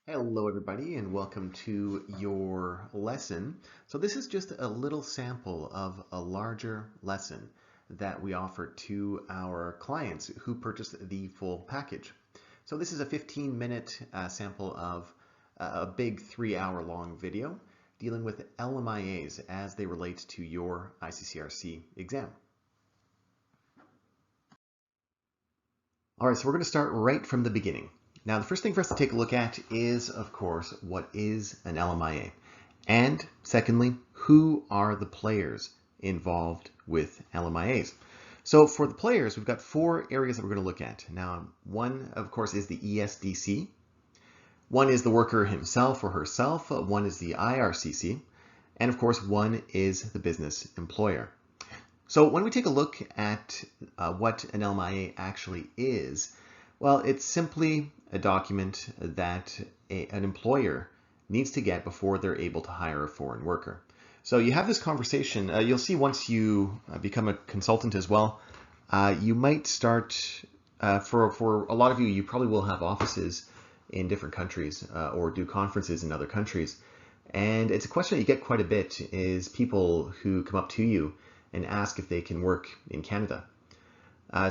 Hello everybody and welcome to your lesson. So this is just a little sample of a larger lesson that we offer to our clients who purchase the full package. So this is a 15-minute sample of a big 3-hour long video dealing with LMIAs as they relate to your ICCRC exam. All right, so we're going to start right from the beginning. Now, the first thing for us to take a look at is, of course, what is an LMIA? And secondly, who are the players involved with LMIAs? So for the players, we've got 4 areas that we're going to look at. Now, one, of course, is the ESDC. One is the worker himself or herself. One is the IRCC. And of course, one is the business employer. So when we take a look at what an LMIA actually is, well, it's simply a document that an employer needs to get before they're able to hire a foreign worker. So you have this conversation. You'll see once you become a consultant as well, you might start, for a lot of you probably will have offices in different countries or do conferences in other countries. And it's a question that you get quite a bit is people who come up to you and ask if they can work in Canada.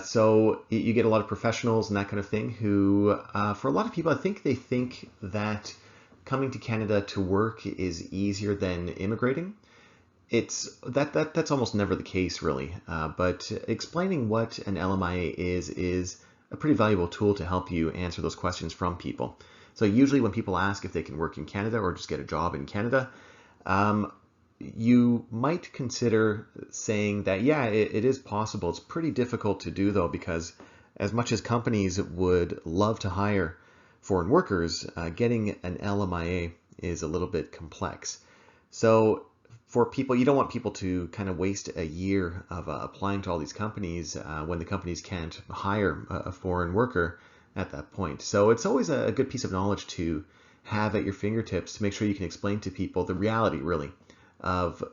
So you get a lot of professionals and that kind of thing who, for a lot of people, I think they think that coming to Canada to work is easier than immigrating. That's almost never the case, really. But explaining what an LMIA is a pretty valuable tool to help you answer those questions from people. So usually when people ask if they can work in Canada or just get a job in Canada, you might consider saying that, yeah, it is possible. It's pretty difficult to do, though, because as much as companies would love to hire foreign workers, getting an LMIA is a little bit complex. So for people, you don't want people to kind of waste a year of applying to all these companies when the companies can't hire a foreign worker at that point. So it's always a good piece of knowledge to have at your fingertips to make sure you can explain to people the reality, really, of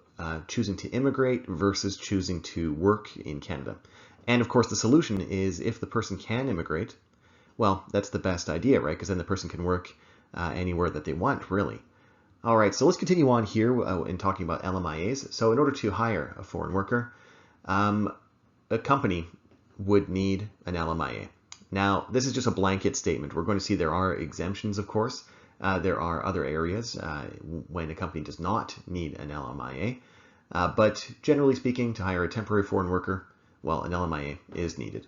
choosing to immigrate versus choosing to work in Canada. And of course, the solution is if the person can immigrate, well, that's the best idea, right? Because then the person can work anywhere that they want, really. All right, so let's continue on here in talking about LMIAs. So in order to hire a foreign worker, a company would need an LMIA. Now, this is just a blanket statement. We're going to see there are exemptions, of course. There are other areas when a company does not need an LMIA. But generally speaking, to hire a temporary foreign worker, well, an LMIA is needed.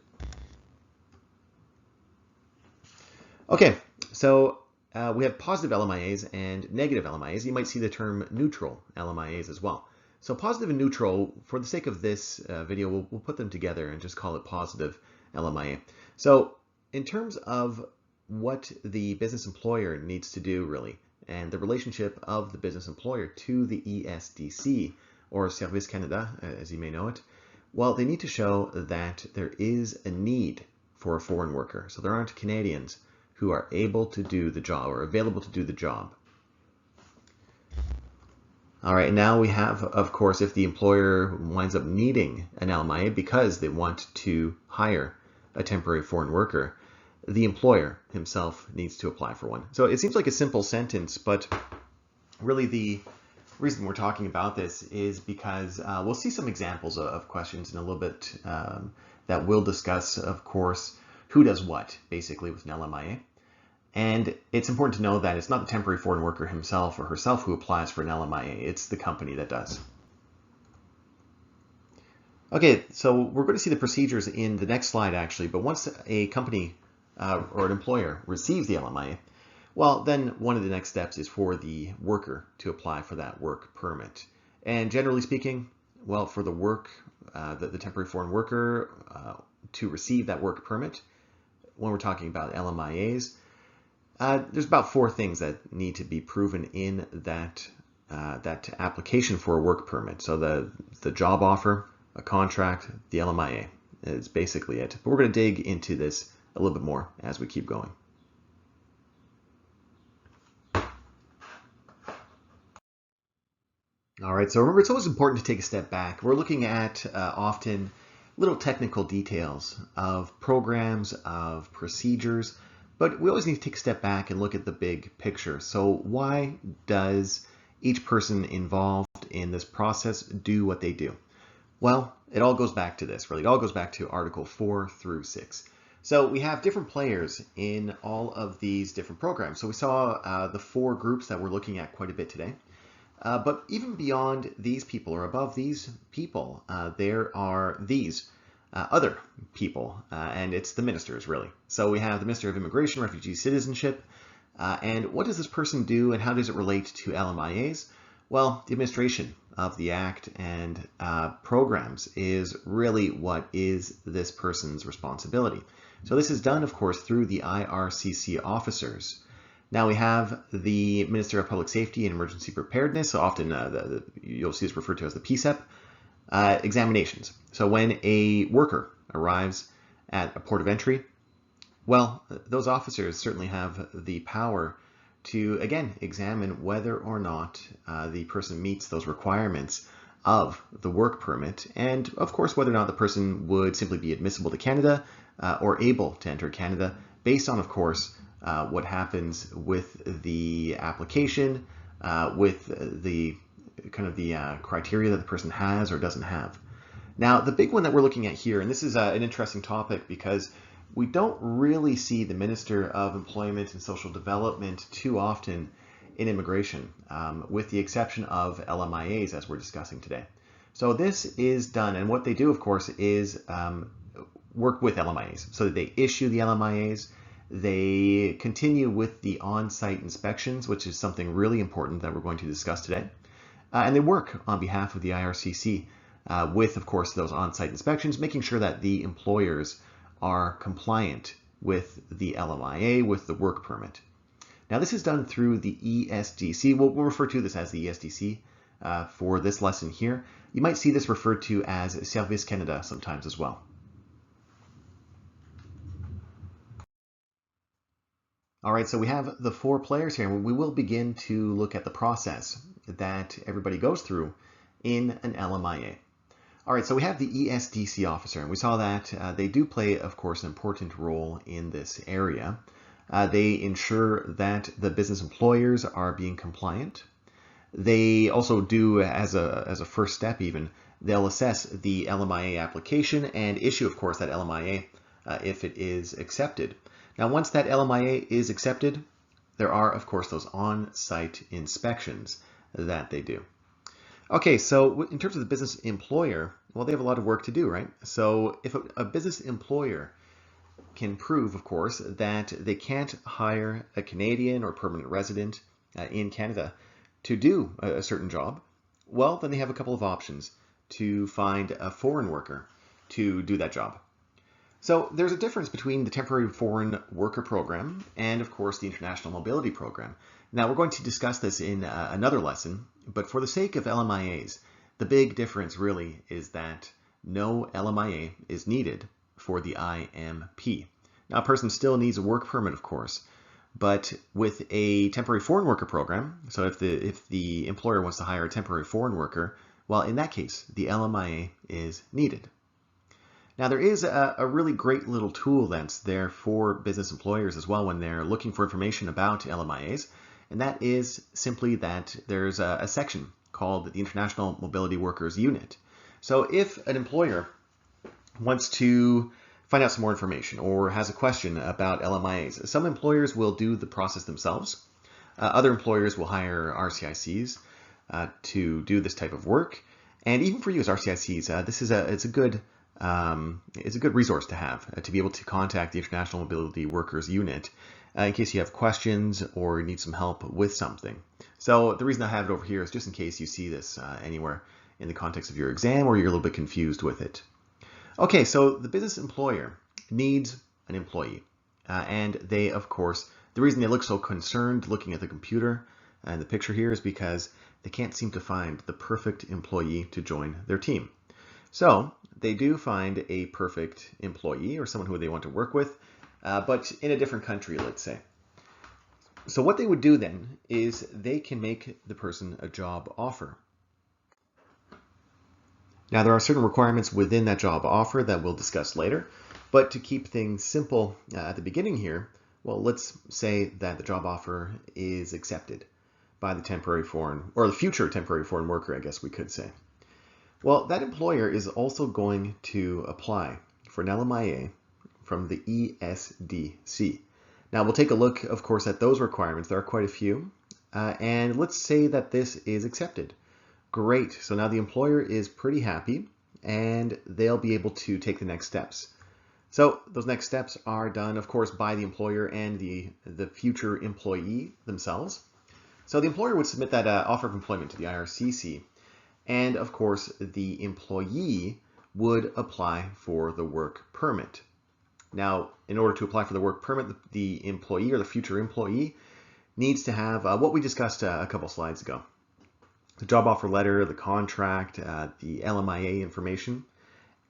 Okay, so we have positive LMIAs and negative LMIAs. You might see the term neutral LMIAs as well. So positive and neutral, for the sake of this video, we'll put them together and just call it positive LMIA. So in terms of what the business employer needs to do, really, and the relationship of the business employer to the ESDC, or Service Canada, as you may know it, well, they need to show that there is a need for a foreign worker. So there aren't Canadians who are able to do the job or available to do the job. All right, now we have, of course, if the employer winds up needing an LMIA because they want to hire a temporary foreign worker, the employer himself needs to apply for one. So it seems like a simple sentence, but really the reason we're talking about this is because we'll see some examples of questions in a little bit that will discuss, of course, who does what, basically, with an LMIA. And it's important to know that it's not the temporary foreign worker himself or herself who applies for an LMIA, it's the company that does. Okay, so we're going to see the procedures in the next slide, actually, but once a company or an employer receives the LMIA, well, then one of the next steps is for the worker to apply for that work permit. And generally speaking, well, for the the temporary foreign worker to receive that work permit, when we're talking about LMIAs, there's about 4 things that need to be proven in that application for a work permit. So the job offer, a contract, the LMIA is basically it. But we're going to dig into this a little bit more as we keep going. All right, so remember, it's always important to take a step back. We're looking at often little technical details of programs, of procedures, But we always need to take a step back and look at the big picture. So why does each person involved in this process do what they do? Well, it all goes back to this, really. It all goes back to Article 4 through 6. So we have different players in all of these different programs. So we saw the 4 groups that we're looking at quite a bit today. But even beyond these people or above these people, there are these other people, and it's the ministers, really. So we have the Minister of Immigration, Refugee, Citizenship, and what does this person do and how does it relate to LMIAs? Well, the administration of the Act and programs is really what is this person's responsibility. So this is done, of course, through the IRCC officers. Now we have the Minister of Public Safety and Emergency Preparedness, so often you'll see this referred to as the PSEP, examinations. So when a worker arrives at a port of entry, well, those officers certainly have the power to, again, examine whether or not the person meets those requirements of the work permit, and of course whether or not the person would simply be admissible to Canada or able to enter Canada based on, of course, what happens with the application, with the kind of the criteria that the person has or doesn't have. Now, the big one that we're looking at here, and this is an interesting topic because we don't really see the Minister of Employment and Social Development too often in immigration, with the exception of LMIAs, as we're discussing today. So this is done, and what they do, of course, is work with LMIAs. So they issue the LMIAs, they continue with the on-site inspections, which is something really important that we're going to discuss today. And they work on behalf of the IRCC with, of course, those on-site inspections, making sure that the employers are compliant with the LMIA, with the work permit. Now, this is done through the ESDC. We'll refer to this as the ESDC for this lesson here. You might see this referred to as Service Canada sometimes as well. All right, so we have the 4 players here, and we will begin to look at the process that everybody goes through in an LMIA. All right, so we have the ESDC officer, and we saw that they do play, of course, an important role in this area. They ensure that the business employers are being compliant. They also do, as a first step even, they'll assess the LMIA application and issue, of course, that LMIA if it is accepted. Now, once that LMIA is accepted, there are, of course, those on-site inspections that they do. Okay, so in terms of the business employer, well, they have a lot of work to do, right? So if a business employer can prove, of course, that they can't hire a Canadian or permanent resident in Canada to do a certain job, well, then they have a couple of options to find a foreign worker to do that job. So there's a difference between the temporary foreign worker program and, of course, the international mobility program. Now, we're going to discuss this in another lesson, but for the sake of LMIAs, the big difference really is that no LMIA is needed for the IMP. Now, a person still needs a work permit, of course, but with a temporary foreign worker program, so if the employer wants to hire a temporary foreign worker, well, in that case, the LMIA is needed. Now, there is a really great little tool that's there for business employers as well when they're looking for information about LMIAs, and that is simply that there's a section called the International Mobility Workers Unit. So if an employer wants to find out some more information or has a question about LMIAs, some employers will do the process themselves. Other employers will hire RCICs to do this type of work. And even for you as RCICs, it's a good resource to have, to be able to contact the International Mobility Workers Unit in case you have questions or need some help with something. So the reason I have it over here is just in case you see this anywhere in the context of your exam or you're a little bit confused with it. Okay, so the business employer needs an employee. And they, of course, the reason they look so concerned looking at the computer and the picture here is because they can't seem to find the perfect employee to join their team. So they do find a perfect employee or someone who they want to work with, but in a different country, let's say. So what they would do then is they can make the person a job offer. Now, there are certain requirements within that job offer that we'll discuss later, but to keep things simple at the beginning here, Well, let's say that the job offer is accepted by the temporary foreign, or the future temporary foreign worker, I guess we could say. Well, that employer is also going to apply for an LMIA from the ESDC. Now we'll take a look, of course, at those requirements. There are quite a few. And let's say that this is accepted. Great. So now the employer is pretty happy and they'll be able to take the next steps. So those next steps are done, of course, by the employer and the future employee themselves. So the employer would submit that offer of employment to the IRCC. And of course, the employee would apply for the work permit. Now, in order to apply for the work permit, the employee or the future employee needs to have what we discussed a couple slides ago. The job offer letter, the contract, the LMIA information,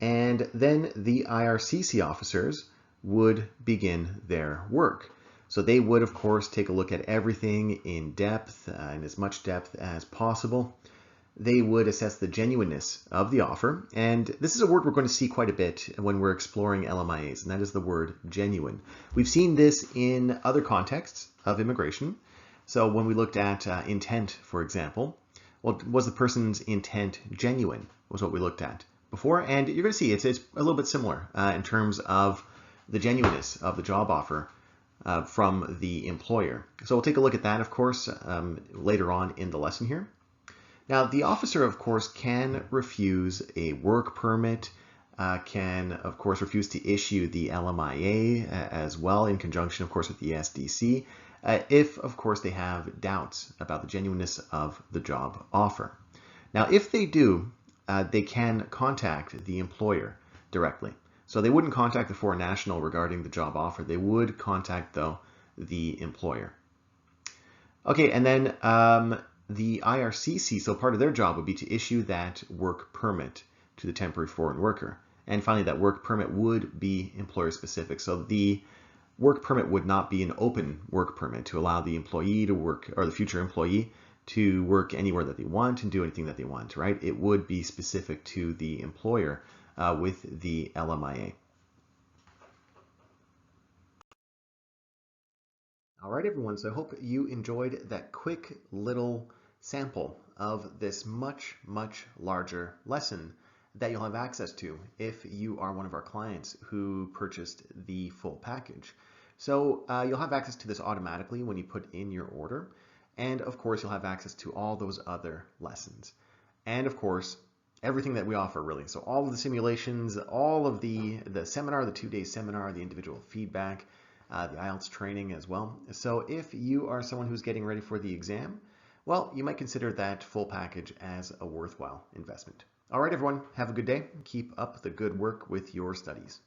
and then the IRCC officers would begin their work. So they would, of course, take a look at everything in depth, in as much depth as possible. They would assess the genuineness of the offer. And this is a word we're going to see quite a bit when we're exploring LMIAs, and that is the word genuine. We've seen this in other contexts of immigration. So when we looked at intent, for example, well, was the person's intent genuine, was what we looked at before. And you're going to see it's a little bit similar in terms of the genuineness of the job offer from the employer. So we'll take a look at that, of course, later on in the lesson here. Now, the officer, of course, can refuse a work permit, can, of course, refuse to issue the LMIA as well, in conjunction, of course, with the SDC, if, of course, they have doubts about the genuineness of the job offer. Now, if they do, they can contact the employer directly. So they wouldn't contact the foreign national regarding the job offer. They would contact, though, the employer. Okay, and then the IRCC, so part of their job would be to issue that work permit to the temporary foreign worker. And finally, that work permit would be employer specific. So the work permit would not be an open work permit to allow the employee to work, or the future employee to work anywhere that they want and do anything that they want, right? It would be specific to the employer with the LMIA. All right, everyone, so I hope you enjoyed that quick little sample of this much, much larger lesson that you'll have access to if you are one of our clients who purchased the full package. So you'll have access to this automatically when you put in your order. And of course, you'll have access to all those other lessons. And of course, everything that we offer, really. So all of the simulations, all of the seminar, the 2-day seminar, the individual feedback, the IELTS training as well. So if you are someone who's getting ready for the exam, well, you might consider that full package as a worthwhile investment. All right, everyone, have a good day. Keep up the good work with your studies.